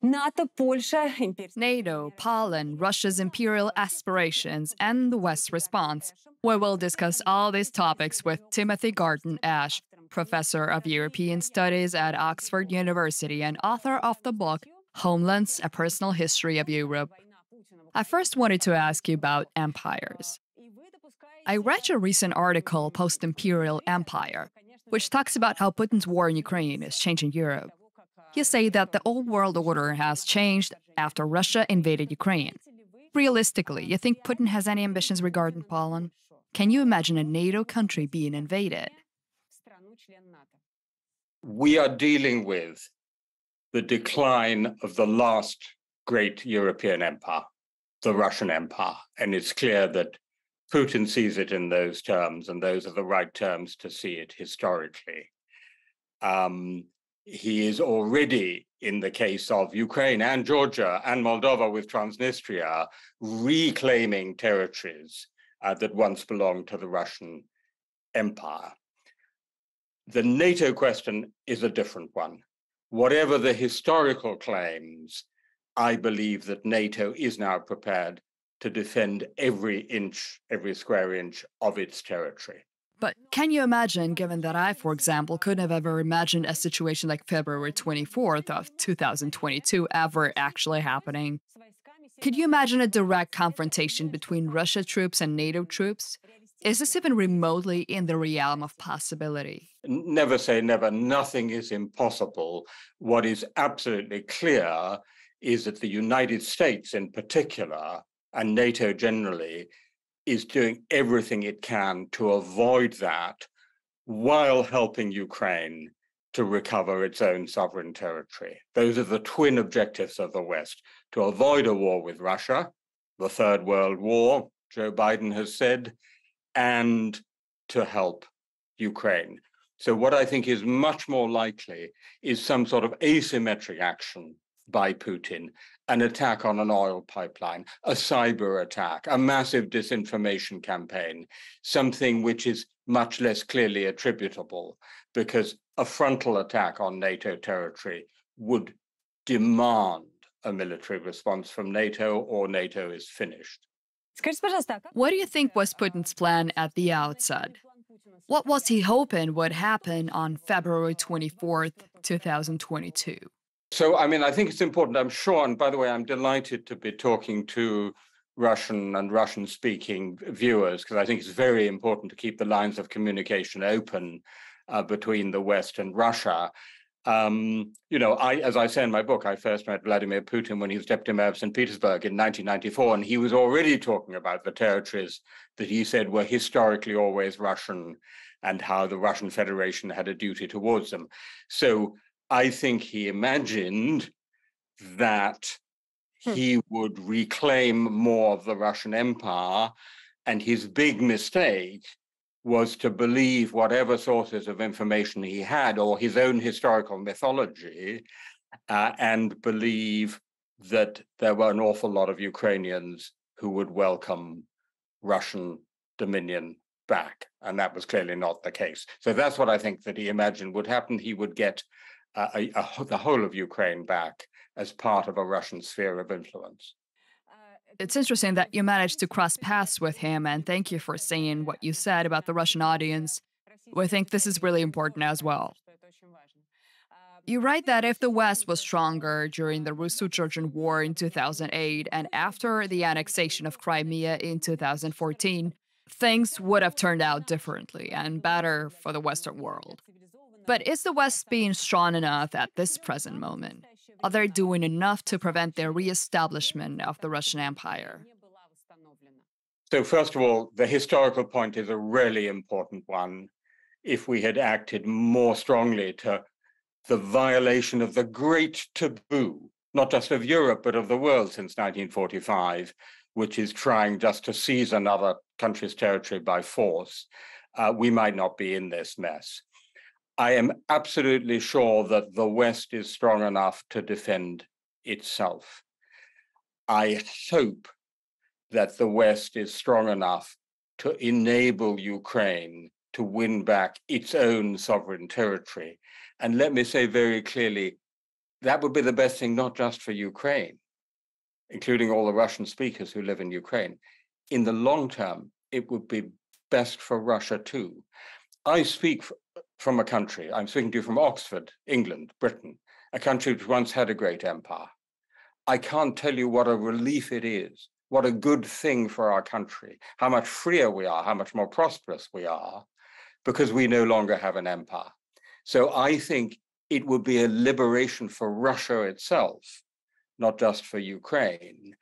NATO, Poland, Russia's imperial aspirations, and the West's response. We will discuss all these topics with Timothy Garton Ash, professor of European Studies at Oxford University and author of the book Homelands: A Personal History of Europe. I first wanted to ask you about empires. I read your recent article, Post-Imperial Empire, which talks about how Putin's war in Ukraine is changing Europe. You say that the old world order has changed after Russia invaded Ukraine. Realistically, you think Putin has any ambitions regarding Poland? Can you imagine a NATO country being invaded? We are dealing with the decline of the last great European empire, the Russian Empire. And it's clear that Putin sees it in those terms, and those are the right terms to see it historically. He is already, in the case of Ukraine and Georgia and Moldova with Transnistria, reclaiming territories that once belonged to the Russian Empire. The NATO question is a different one. Whatever the historical claims, I believe that NATO is now prepared to defend every inch, every square inch of its territory. But can you imagine, given that I, for example, couldn't have ever imagined a situation like February 24th of 2022 ever actually happening? Could you imagine a direct confrontation between Russia troops and NATO troops? Is this even remotely in the realm of possibility? Never say never. Nothing is impossible. What is absolutely clear is that the United States in particular, and NATO generally, is doing everything it can to avoid that while helping Ukraine to recover its own sovereign territory. Those are the twin objectives of the West: to avoid a war with Russia, the Third World War, Joe Biden has said, and to help Ukraine. So what I think is much more likely is some sort of asymmetric action by Putin, an attack on an oil pipeline, a cyber attack, a massive disinformation campaign, something which is much less clearly attributable, because a frontal attack on NATO territory would demand a military response from NATO, or NATO is finished. What do you think was Putin's plan at the outset? What was he hoping would happen on February 24th, 2022? So, I think it's important, I'm sure, and by the way, I'm delighted to be talking to Russian and Russian-speaking viewers, because I think it's very important to keep the lines of communication open between the West and Russia. As I say in my book, I first met Vladimir Putin when he was deputy mayor of St. Petersburg in 1994, and he was already talking about the territories that he said were historically always Russian and how the Russian Federation had a duty towards them. So I think he imagined that he would reclaim more of the Russian Empire, and his big mistake was to believe whatever sources of information he had, or his own historical mythology, and believe that there were an awful lot of Ukrainians who would welcome Russian dominion back. And that was clearly not the case. So that's what I think that he imagined would happen. He would get the whole of Ukraine back as part of a Russian sphere of influence. It's interesting that you managed to cross paths with him, and thank you for saying what you said about the Russian audience. We think this is really important as well. You write that if the West was stronger during the Russo-Georgian War in 2008 and after the annexation of Crimea in 2014, things would have turned out differently and better for the Western world. But is the West being strong enough at this present moment? Are they doing enough to prevent the reestablishment of the Russian Empire? So first of all, the historical point is a really important one. If we had acted more strongly to the violation of the great taboo, not just of Europe, but of the world since 1945, which is trying just to seize another country's territory by force, we might not be in this mess. I am absolutely sure that the West is strong enough to defend itself. I hope that the West is strong enough to enable Ukraine to win back its own sovereign territory. And let me say very clearly, that would be the best thing, not just for Ukraine, including all the Russian speakers who live in Ukraine. In the long term, it would be best for Russia too. I speak from a country, I'm speaking to you from Oxford, England, Britain, a country which once had a great empire. I can't tell you what a relief it is, what a good thing for our country, how much freer we are, how much more prosperous we are, because we no longer have an empire. So I think it would be a liberation for Russia itself, not just for Ukraine,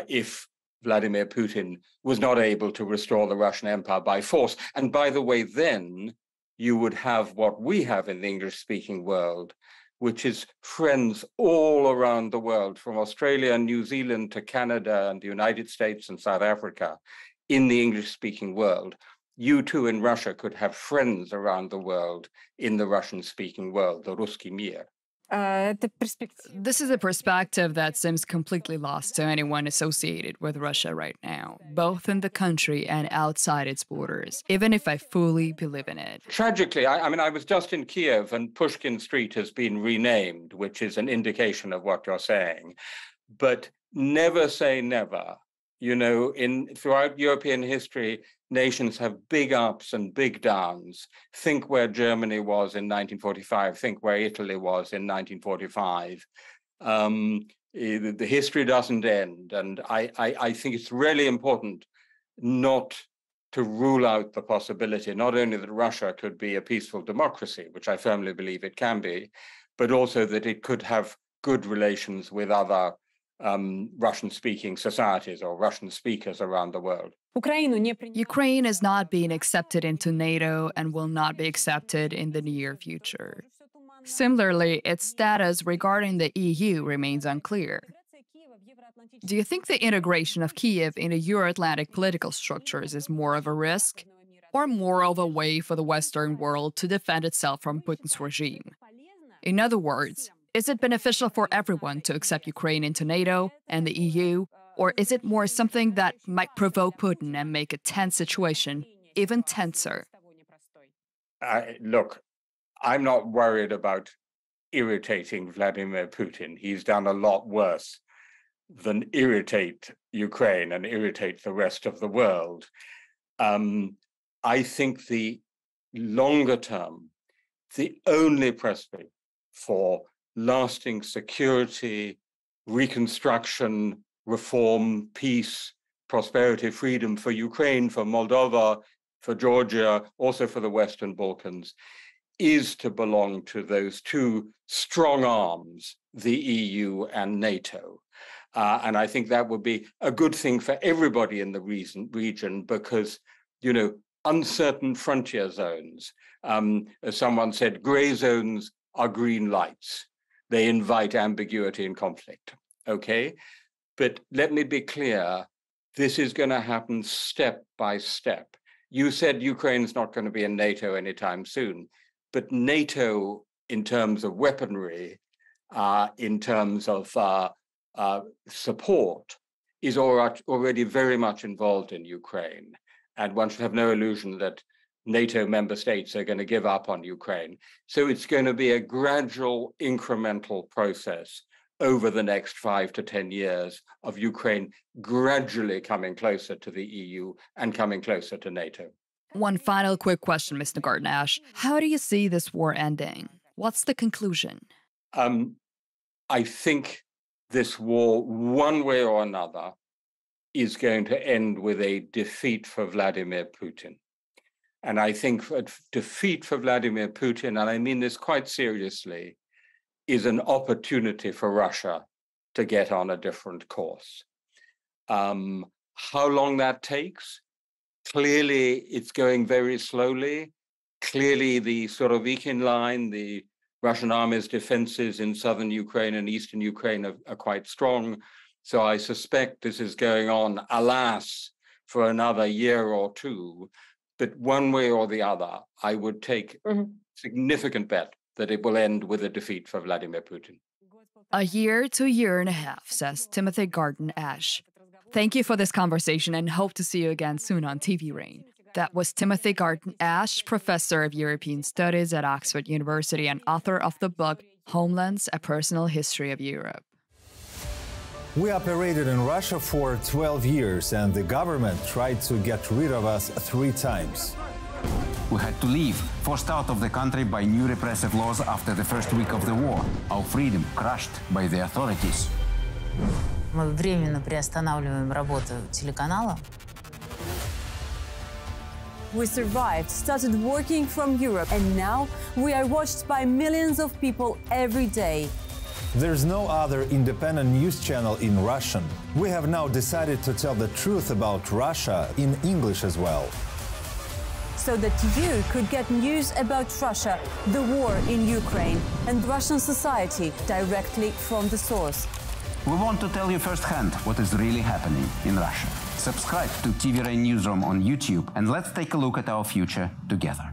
if Vladimir Putin was not able to restore the Russian Empire by force. And by the way, then you would have what we have in the English-speaking world, which is friends all around the world, from Australia and New Zealand to Canada and the United States and South Africa, in the English-speaking world. You too in Russia could have friends around the world in the Russian-speaking world, the Ruski Mir. This is a perspective that seems completely lost to anyone associated with Russia right now, both in the country and outside its borders, even if I fully believe in it. Tragically, I was just in Kiev and Pushkin Street has been renamed, which is an indication of what you're saying. But never say never. You know, throughout European history, nations have big ups and big downs. Think where Germany was in 1945. Think where Italy was in 1945. The history doesn't end. And I think it's really important not to rule out the possibility, not only that Russia could be a peaceful democracy, which I firmly believe it can be, but also that it could have good relations with other Russian-speaking societies or Russian speakers around the world. Ukraine is not being accepted into NATO and will not be accepted in the near future. Similarly, its status regarding the EU remains unclear. Do you think the integration of Kiev into Euro-Atlantic political structures is more of a risk, or more of a way for the Western world to defend itself from Putin's regime? In other words, is it beneficial for everyone to accept Ukraine into NATO and the EU, or is it more something that might provoke Putin and make a tense situation even tenser? Look, I'm not worried about irritating Vladimir Putin. He's done a lot worse than irritate Ukraine and irritate the rest of the world. I think the longer term, the only prospect for lasting security, reconstruction, reform, peace, prosperity, freedom for Ukraine, for Moldova, for Georgia, also for the Western Balkans, is to belong to those two strong arms, the EU and NATO. And I think that would be a good thing for everybody in the region because, you know, uncertain frontier zones, as someone said, gray zones are green lights. They invite ambiguity and conflict, okay? But let me be clear, this is going to happen step by step. You said Ukraine's not going to be in NATO anytime soon, but NATO, in terms of weaponry, in terms of support, is already very much involved in Ukraine. And one should have no illusion that NATO member states are going to give up on Ukraine. So it's going to be a gradual, incremental process over the next 5 to 10 years of Ukraine gradually coming closer to the EU and coming closer to NATO. One final quick question, Mr. Garton Ash. How do you see this war ending? What's the conclusion? I think this war, one way or another, is going to end with a defeat for Vladimir Putin. And I think a defeat for Vladimir Putin, and I mean this quite seriously, is an opportunity for Russia to get on a different course. How long that takes? Clearly, it's going very slowly. Clearly, the Surovikin line, the Russian army's defenses in southern Ukraine and eastern Ukraine are quite strong. So I suspect this is going on, alas, for another year or two. But one way or the other, I would take significant bet that it will end with a defeat for Vladimir Putin. A year to a year and a half, says Timothy Garton Ash. Thank you for this conversation and hope to see you again soon on TV Rain. That was Timothy Garton Ash, professor of European Studies at Oxford University and author of the book Homelands: A Personal History of Europe. We operated in Russia for 12 years, and the government tried to get rid of us 3 times. We had to leave, forced out of the country by new repressive laws after the first week of the war. Our freedom crushed by the authorities. Мы временно приостанавливаем работу телеканала. We survived, started working from Europe, and now we are watched by millions of people every day. There's no other independent news channel in Russian. We have now decided to tell the truth about Russia in English as well. So that you could get news about Russia, the war in Ukraine, and Russian society directly from the source. We want to tell you firsthand what is really happening in Russia. Subscribe to TV Rain Newsroom on YouTube, and let's take a look at our future together.